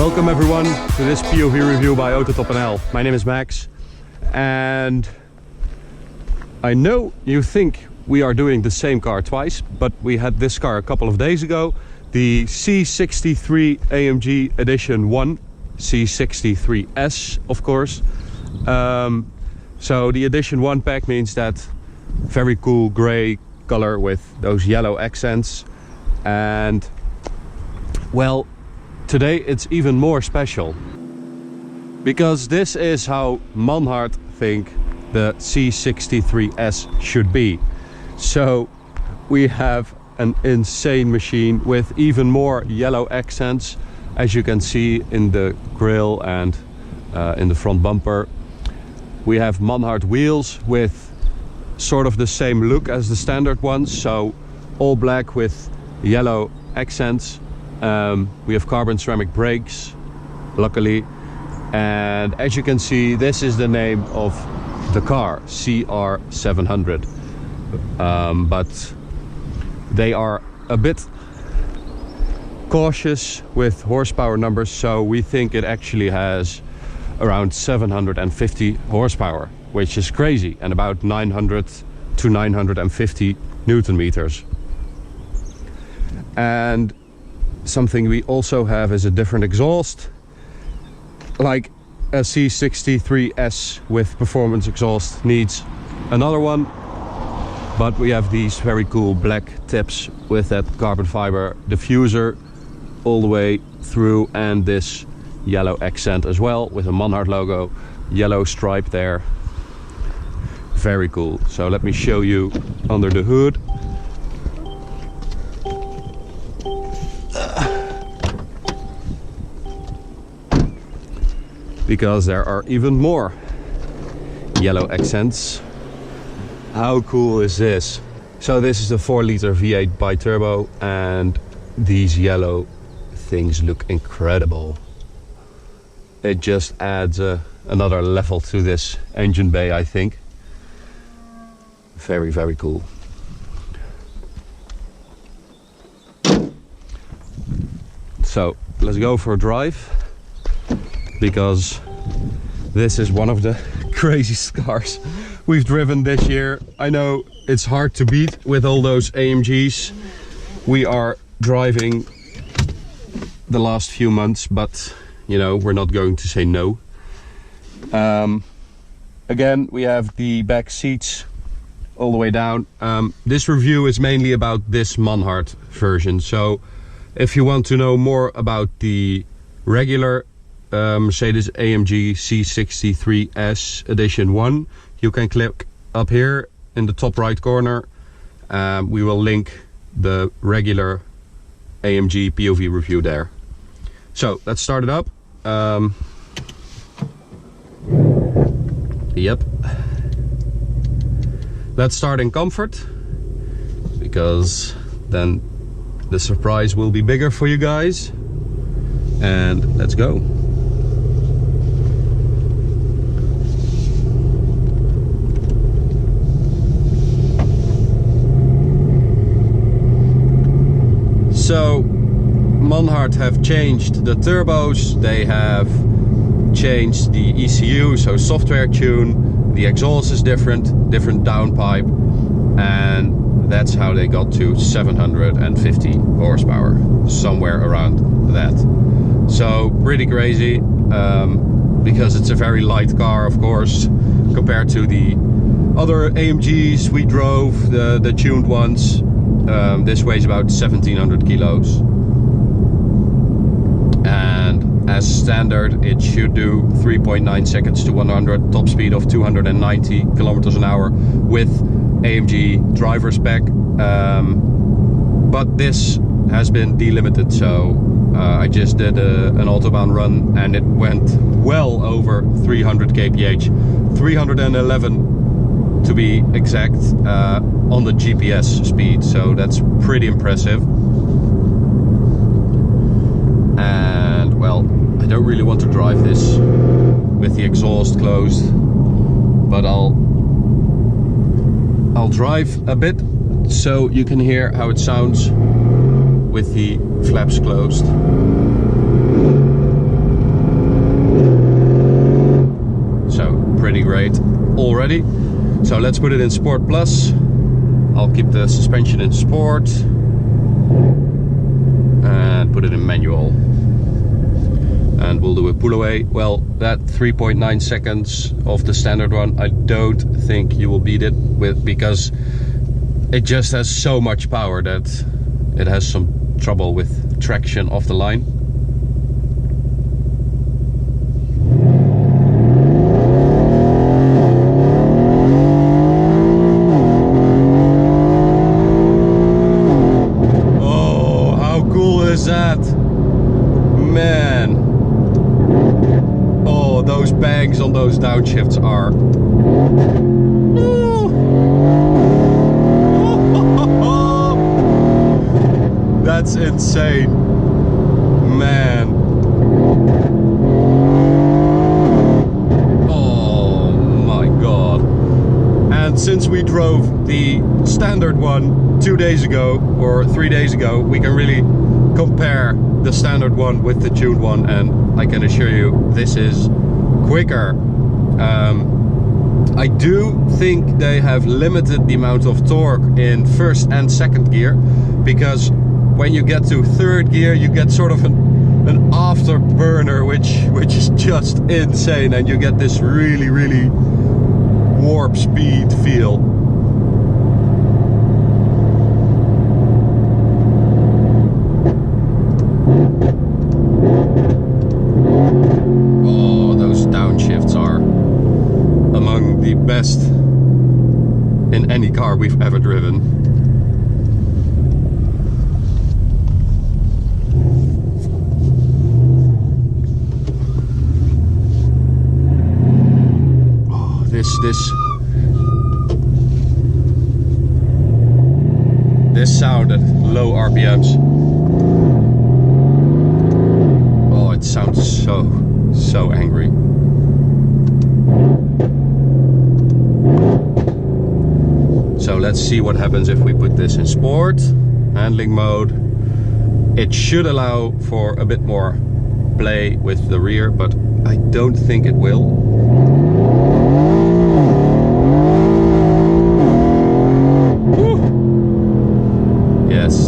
Welcome everyone to this POV review by AutoTopNL. My name is Max, and I know you think we are doing the same car twice, but we had this car a couple of days ago, the C63 AMG Edition 1, C63S of course. So the Edition 1 pack means that very cool grey color with those yellow accents, and well, today it's even more special because this is how Manhart think the C63S should be. So we have an insane machine with even more yellow accents, as you can see in the grille and in the front bumper. We have Manhart wheels with sort of the same look as the standard ones, so all black with yellow accents. We have carbon ceramic brakes, luckily, and as you can see, this is the name of the car, CR700. But they are a bit cautious with horsepower numbers, so we think it actually has around 750 horsepower, which is crazy, and about 900 to 950 Newton meters. And something we also have is a different exhaust, like a C63S with performance exhaust needs another one, but we have these very cool black tips with that carbon fiber diffuser all the way through, and this yellow accent as well with a Manhart logo, yellow stripe there. Very cool. So let me show you under the hood. Because there are even more yellow accents. How cool is this? So this is the 4-liter V8 bi-turbo, and these yellow things look incredible. It just adds another level to this engine bay, I think. Very, very cool. So let's go for a drive, because this is one of the craziest cars we've driven this year. I know it's hard to beat with all those AMGs we are driving the last few months, but you know, we're not going to say no. Again, we have the back seats all the way down. This review is mainly about this Manhart version, so if you want to know more about the regular Mercedes AMG C63S Edition 1, you can click up here in the top right corner. We will link the regular AMG POV review there. So let's start it up. Yep. Let's start in comfort, because then the surprise will be bigger for you guys. And let's go. So Manhart have changed the turbos, they have changed the ECU, so software tune, the exhaust is different downpipe, and that's how they got to 750 horsepower, somewhere around that. So pretty crazy, because it's a very light car, of course, compared to the other AMGs we drove, the tuned ones. This weighs about 1700 kilos, and as standard it should do 3.9 seconds to 100, top speed of 290 kilometers an hour with AMG driver spec, but this has been delimited, so I just did an autobahn run and it went well over 300 kph, 311 to be exact, on the GPS speed, so that's pretty impressive. And well, I don't really want to drive this with the exhaust closed, but I'll drive a bit so you can hear how it sounds with the flaps closed. great already. So let's put it in Sport Plus. I'll keep the suspension in Sport and put it in manual. And we'll do a pull away. Well, that 3.9 seconds of the standard one, I don't think you will beat it with, because it just has so much power that it has some trouble with traction off the line. Oh, how cool is that? Man. Oh, those bangs on those downshifts are... That's insane, man. Oh my god. And since we drove the standard one 2 days ago or 3 days ago, we can really compare the standard one with the tuned one, and I can assure you this is quicker. I do think they have limited the amount of torque in first and second gear, because when you get to third gear you get sort of an afterburner which is just insane, and you get this really warp speed feel. Oh, those downshifts are among the best in any car we've ever driven. This sound at low RPMs. Oh, it sounds so angry. So let's see what happens if we put this in sport, handling mode. It should allow for a bit more play with the rear, but I don't think it will.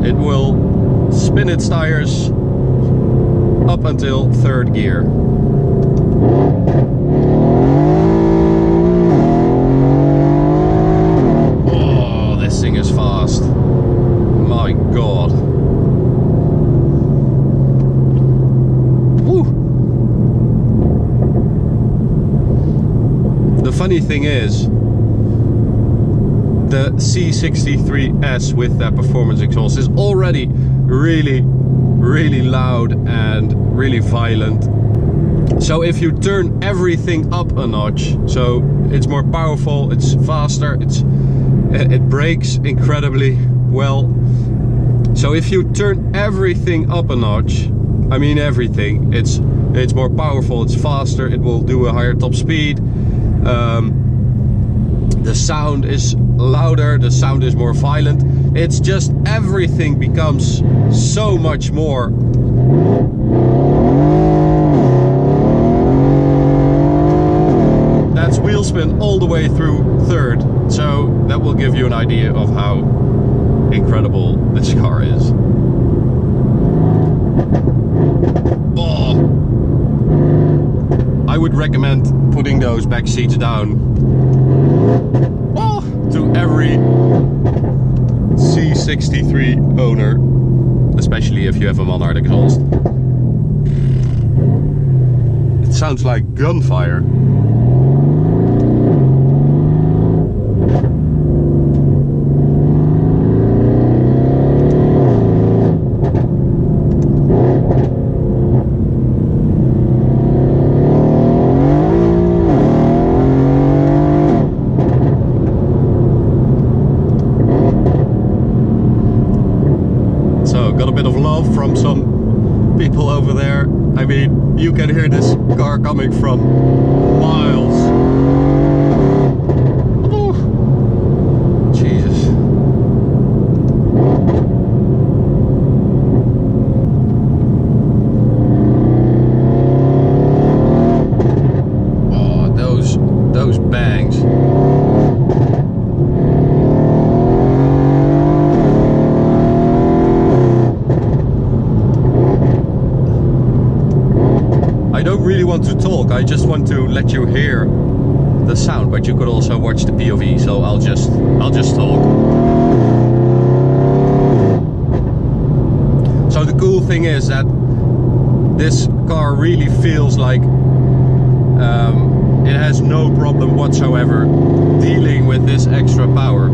It will spin its tires up until third gear. Oh, this thing is fast. My god. Woo. The funny thing is, the C63S with that performance exhaust is already really loud and really violent. So if you turn everything up a notch, so it's more powerful, it's faster, it brakes incredibly well. So if you turn everything up a notch, I mean everything, it's more powerful, it's faster, it will do a higher top speed. The sound is louder, the sound is more violent. It's just everything becomes so much more. That's wheel spin all the way through third. So that will give you an idea of how incredible this car is. Oh. I would recommend putting those back seats down to every C63 owner, especially if you have a Manhart exhaust. It sounds like gunfire. Got a bit of love from some people over there. I mean, you can hear this car coming from miles. Oh, Jesus. Oh, those want to talk, I just want to let you hear the sound, but you could also watch the POV, so I'll just talk. So the cool thing is that this car really feels like it has no problem whatsoever dealing with this extra power.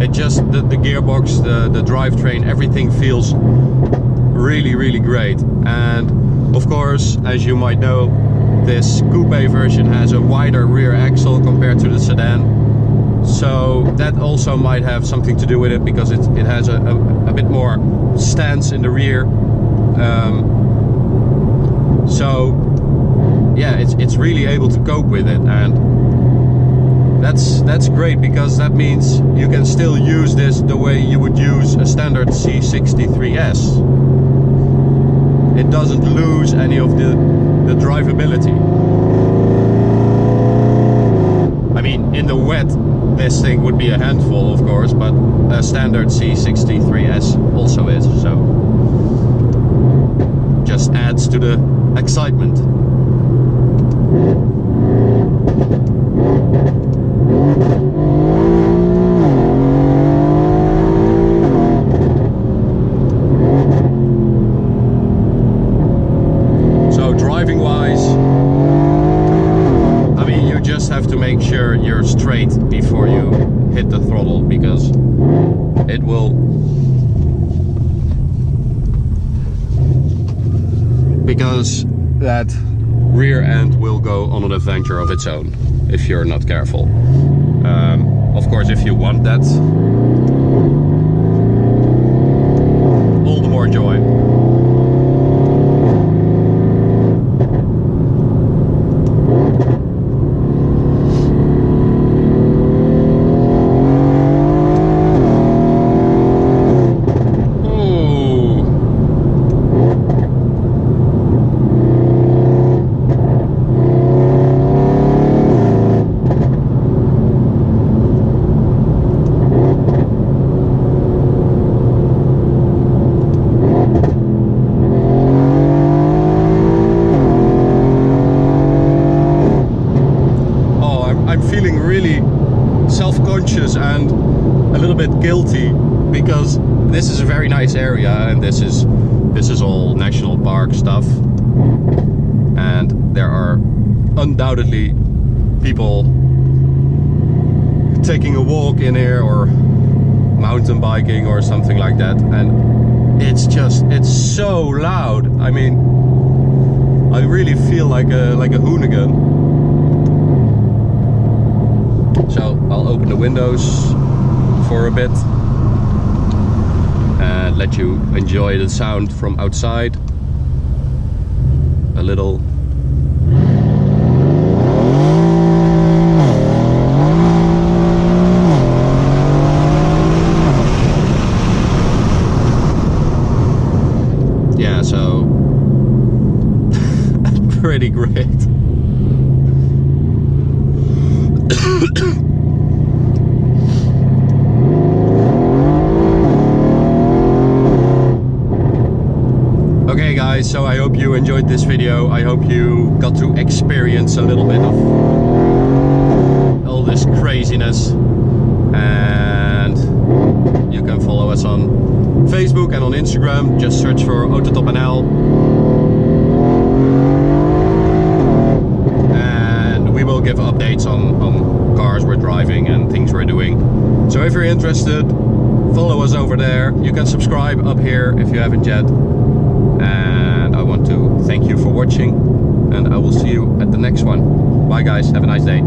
It just, the gearbox, the drivetrain, everything feels really great. And of course, as you might know, this coupe version has a wider rear axle compared to the sedan. So that also might have something to do with it, because it has a bit more stance in the rear. So yeah, it's really able to cope with it, and that's great, because that means you can still use this the way you would use a standard C63S. It doesn't lose any of the drivability. I mean, in the wet, this thing would be a handful, of course, but a standard C63S also is, so just adds to the excitement. So driving wise, I mean, you just have to make sure you're straight before you hit the throttle, because it will, because that rear end will go on an adventure of its own if you're not careful. Of course, if you want that, all the more joy. Self-conscious and a little bit guilty, because this is a very nice area, and this is all national park stuff, and there are undoubtedly people taking a walk in here or mountain biking or something like that, and it's so loud. I mean, I really feel like a hoonigan. So I'll open the windows for a bit and let you enjoy the sound from outside a little. Yeah, so pretty great. Okay guys, so I hope you enjoyed this video. I hope you got to experience a little bit of all this craziness, and you can follow us on Facebook and on Instagram. Just search for AutoTopNL, and we will give updates on cars we're driving and things we're doing. So if you're interested, follow us over there. You can subscribe up here if you haven't yet. And I want to thank you for watching, and I will see you at the next one. Bye guys, have a nice day.